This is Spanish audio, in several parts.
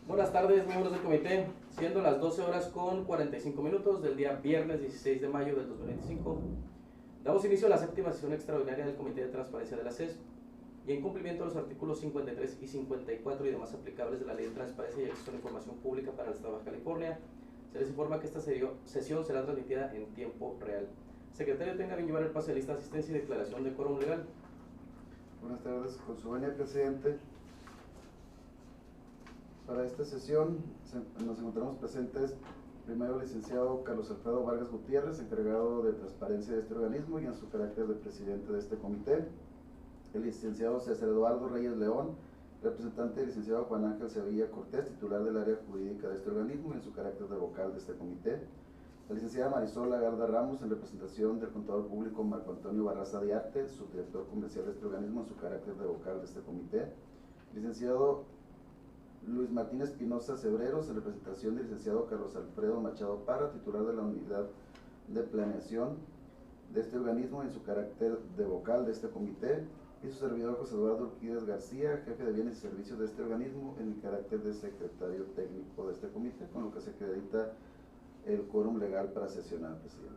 Buenas tardes, miembros del comité. Siendo las 12 horas con 45 minutos del día viernes 16 de mayo del 2025, damos inicio a la séptima sesión extraordinaria del Comité de Transparencia de la SES y en cumplimiento de los artículos 53 y 54 y demás aplicables de la Ley de Transparencia y Acceso a la Información Pública para el Estado de Baja California, se les informa que esta sesión será transmitida en tiempo real. Secretario, tenga bien llevar el pase de lista de asistencia y declaración de quórum legal. Buenas tardes, con su venia, presidente. Para esta sesión nos encontramos presentes primero el licenciado Carlos Alfredo Vargas Gutiérrez, encargado de transparencia de este organismo y en su carácter de presidente de este comité; el licenciado César Eduardo Reyes León, representante del licenciado Juan Ángel Sevilla Cortés, titular del área jurídica de este organismo y en su carácter de vocal de este comité; la licenciada Marisol Lagarda Ramos, en representación del contador público Marco Antonio Barraza Diarte, subdirector comercial de este organismo en su carácter de vocal de este comité; licenciado Luis Martín Espinosa Cebreros, en representación del licenciado Carlos Alfredo Machado Parra, titular de la unidad de planeación de este organismo en su carácter de vocal de este comité; y su servidor José Eduardo Urquídez García, jefe de bienes y servicios de este organismo en el carácter de secretario técnico de este comité, con lo que se acredita el quórum legal para sesionar, presidente.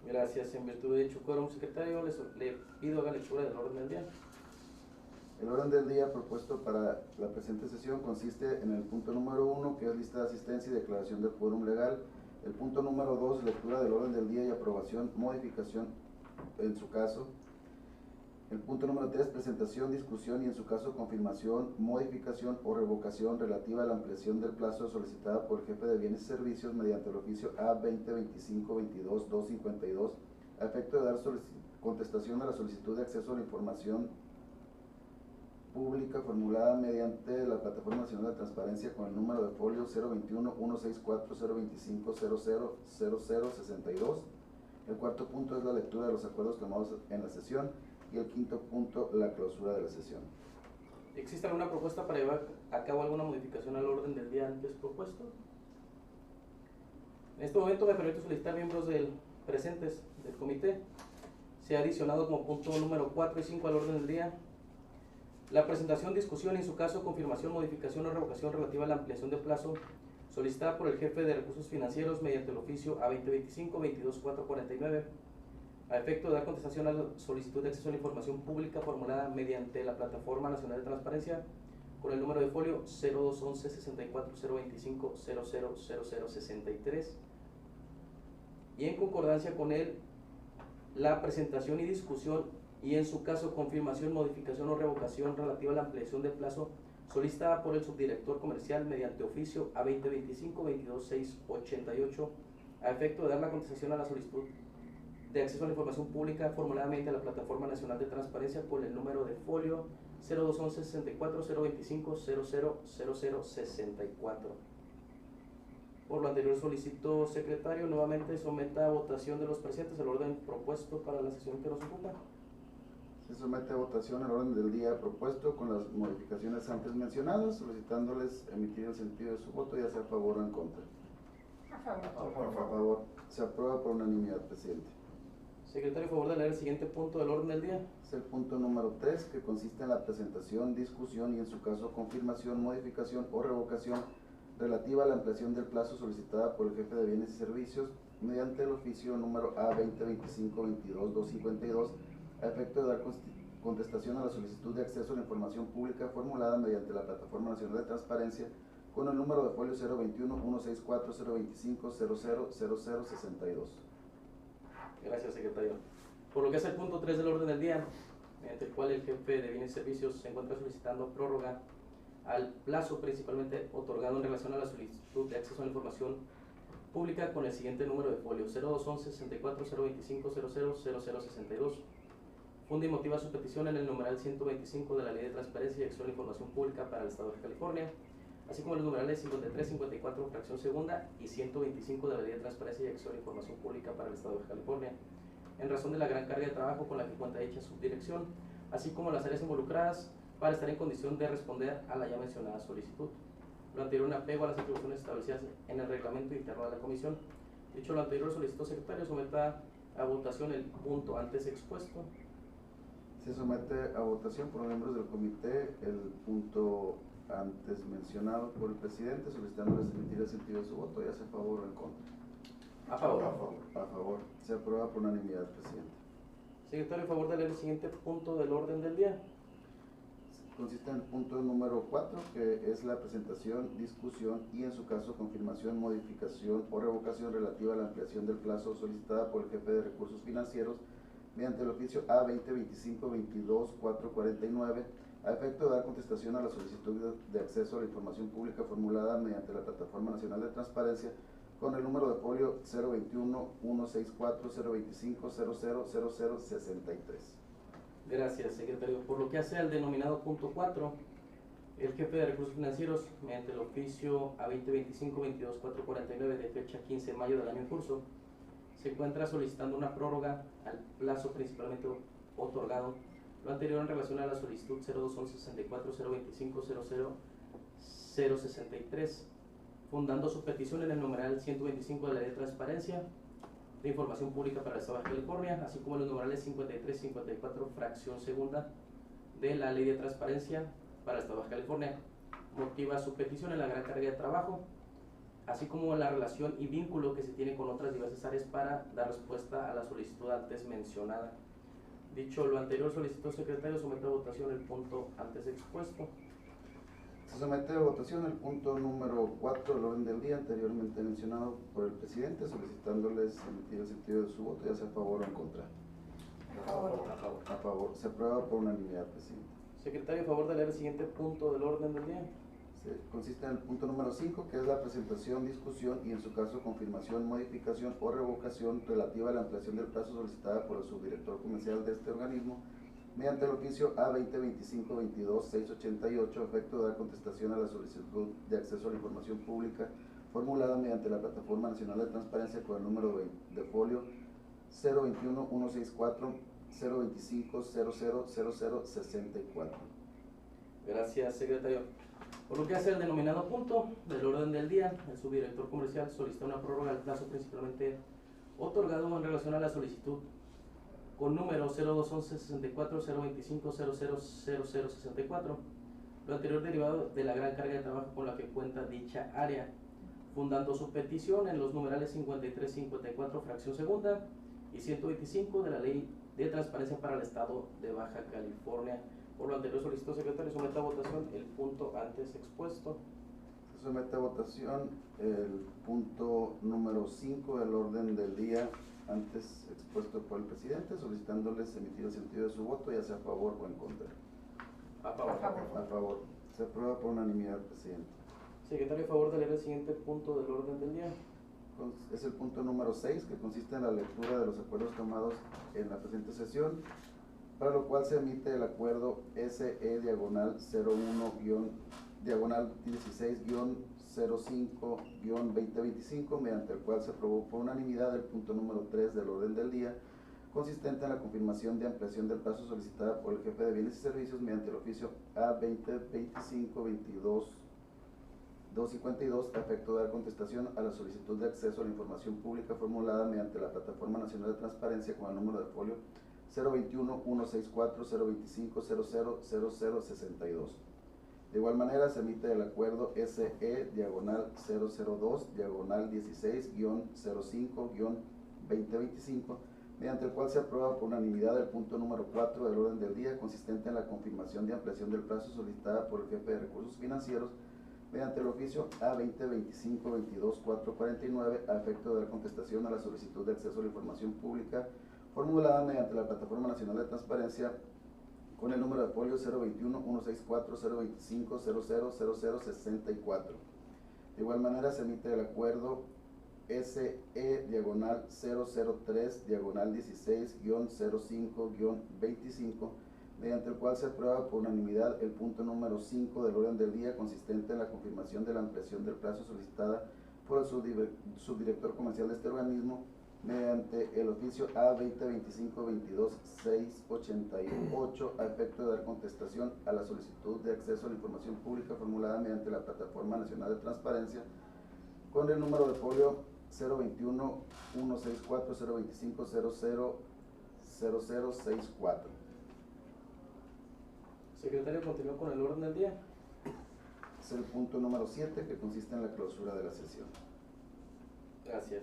Gracias. En virtud de dicho quórum, secretario, le pido haga lectura del orden del día. El orden del día propuesto para la presente sesión consiste en el punto número 1, que es lista de asistencia y declaración del quórum legal; el punto número 2, lectura del orden del día y aprobación, modificación en su caso; el punto número 3, presentación, discusión y en su caso confirmación, modificación o revocación relativa a la ampliación del plazo solicitada por el jefe de bienes y servicios mediante el oficio A2025-22-252, a efecto de dar contestación a la solicitud de acceso a la información pública formulada mediante la Plataforma Nacional de Transparencia con el número de folio 021-164-025-000062. El cuarto punto es la lectura de los acuerdos tomados en la sesión y el quinto punto, la clausura de la sesión. ¿Existe alguna propuesta para llevar a cabo alguna modificación al orden del día antes propuesto? En este momento me permito solicitar miembros presentes del comité. Se ha adicionado como punto número 4 y 5 al orden del día la presentación, discusión y en su caso confirmación, modificación o revocación relativa a la ampliación de plazo solicitada por el jefe de recursos financieros mediante el oficio A2025-22449, a efecto de dar contestación a la solicitud de acceso a la información pública formulada mediante la Plataforma Nacional de Transparencia con el número de folio 0211-64-025-000063, y en concordancia con él la presentación y discusión y en su caso confirmación, modificación o revocación relativa a la ampliación de plazo solicitada por el subdirector comercial mediante oficio A2025-22688, a efecto de dar la contestación a la solicitud de acceso a la información pública formulada mediante la Plataforma Nacional de Transparencia con el número de folio 0211-64-025-000064. Por lo anterior solicito, secretario, nuevamente someta a votación de los presentes el orden propuesto para la sesión que nos ocupa. Se somete a votación el orden del día propuesto con las modificaciones antes mencionadas, solicitándoles emitir el sentido de su voto, ya sea a favor o en contra. A favor. A favor. Se aprueba por unanimidad, presidente. Secretario, a favor de leer el siguiente punto del orden del día. Es el punto número 3, que consiste en la presentación, discusión y en su caso confirmación, modificación o revocación relativa a la ampliación del plazo solicitada por el jefe de bienes y servicios mediante el oficio número A2025-22-252, a efecto de dar contestación a la solicitud de acceso a la información pública formulada mediante la Plataforma Nacional de Transparencia con el número de folio 021-164-025-000062. Gracias, secretario. Por lo que es el punto 3 del orden del día, mediante el cual el jefe de bienes y servicios se encuentra solicitando prórroga al plazo principalmente otorgado en relación a la solicitud de acceso a la información pública con el siguiente número de folio 0211-64-025-000062. Funda y motiva su petición en el numeral 125 de la Ley de Transparencia y Acceso a la Información Pública para el Estado de California, así como los numerales 53, 54, fracción segunda y 125 de la Ley de Transparencia y Acceso a la Información Pública para el Estado de California, en razón de la gran carga de trabajo con la que cuenta dicha subdirección, así como las áreas involucradas para estar en condición de responder a la ya mencionada solicitud. Lo anterior en apego a las atribuciones establecidas en el reglamento interno de la comisión. Dicho lo anterior, solicito, secretario, someta a votación el punto antes expuesto. Se somete a votación por los miembros del comité el punto antes mencionado por el presidente, solicitándoles emitir el sentido de su voto, ya sea a favor o en contra. A favor. A favor. Se aprueba por unanimidad, presidente. Secretario, a favor de leer el siguiente punto del orden del día. Consiste en el punto número 4, que es la presentación, discusión y en su caso confirmación, modificación o revocación relativa a la ampliación del plazo solicitada por el jefe de recursos financieros mediante el oficio A2025-22-449 a efecto de dar contestación a la solicitud de acceso a la información pública formulada mediante la Plataforma Nacional de Transparencia con el número de folio 021-164-025-000063. Gracias, secretario. Por lo que hace al denominado punto 4, el jefe de recursos financieros, mediante el oficio A2025-22-449 de fecha 15 de mayo del año en curso, se encuentra solicitando una prórroga al plazo principalmente otorgado, lo anterior en relación a la solicitud 0211-64-025-00-063, fundando su petición en el numeral 125 de la Ley de Transparencia de Información Pública para el Estado de California, así como los numerales 53 y 54, fracción segunda de la Ley de Transparencia para el Estado de California. Motiva su petición en la gran carga de trabajo, así como la relación y vínculo que se tiene con otras diversas áreas para dar respuesta a la solicitud antes mencionada. Dicho lo anterior, solicito, secretario, somete a votación el punto antes expuesto. Se somete a votación el punto número 4 del orden del día anteriormente mencionado por el presidente, solicitándoles emitir el sentido de su voto, ya sea a favor o en contra. A favor. A favor. Se aprueba por unanimidad, presidente. Secretario, a favor de leer el siguiente punto del orden del día. Consiste en el punto número 5, que es la presentación, discusión y en su caso confirmación, modificación o revocación relativa a la ampliación del plazo solicitada por el subdirector comercial de este organismo mediante el oficio A2025-22-688 a efecto de dar contestación a la solicitud de acceso a la información pública formulada mediante la Plataforma Nacional de Transparencia con el número de folio 021-164-025-000064. Gracias, secretario. Por lo que hace el denominado punto del orden del día, el subdirector comercial solicita una prórroga al plazo principalmente otorgado en relación a la solicitud con número 0211-64-025-000064, lo anterior derivado de la gran carga de trabajo con la que cuenta dicha área, fundando su petición en los numerales 53, 54, fracción segunda y 125 de la Ley de Transparencia para el Estado de Baja California. Por lo anterior, solicito, secretario, someta a votación el punto antes expuesto. Se somete a votación el punto número 5 del orden del día antes expuesto por el presidente, solicitándoles emitir el sentido de su voto, ya sea a favor o en contra. A favor. A favor. Se aprueba por unanimidad, presidente. Secretario, a favor de leer el siguiente punto del orden del día. Es el punto número 6, que consiste en la lectura de los acuerdos tomados en la presente sesión, para lo cual se emite el acuerdo SE-16-16-05-2025, mediante el cual se aprobó por unanimidad el punto número 3 del orden del día, consistente en la confirmación de ampliación del plazo solicitada por el jefe de bienes y servicios mediante el oficio A2025-22-252 a efecto de dar contestación a la solicitud de acceso a la información pública formulada mediante la Plataforma Nacional de Transparencia con el número de folio 021-164-025-000062. De igual manera, se emite el acuerdo SE-002-16-05-2025, mediante el cual se aprueba por unanimidad el punto número 4 del orden del día, consistente en la confirmación de ampliación del plazo solicitada por el jefe de recursos financieros mediante el oficio A2025-22-449 a efecto de dar contestación a la solicitud de acceso a la información pública formulada mediante la Plataforma Nacional de Transparencia con el número de folio 021-164-025-000064. De igual manera, se emite el acuerdo SE-003-16-05-25, mediante el cual se aprueba por unanimidad el punto número 5 del orden del día, consistente en la confirmación de la ampliación del plazo solicitada por el subdirector comercial de este organismo mediante el oficio A2025-22-688 a efecto de dar contestación a la solicitud de acceso a la información pública formulada mediante la Plataforma Nacional de Transparencia con el número de folio 021-164-025-000064. Secretario, continúa con el orden del día. el punto número 7, que consiste en la clausura de la sesión. Gracias.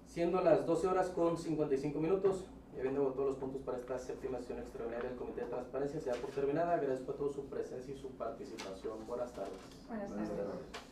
Siendo las 12 horas con 55 minutos, y habiendo votado los puntos para esta séptima sesión extraordinaria del Comité de Transparencia, se da por terminada. Agradezco a todos su presencia y su participación. Buenas tardes. Buenas tardes.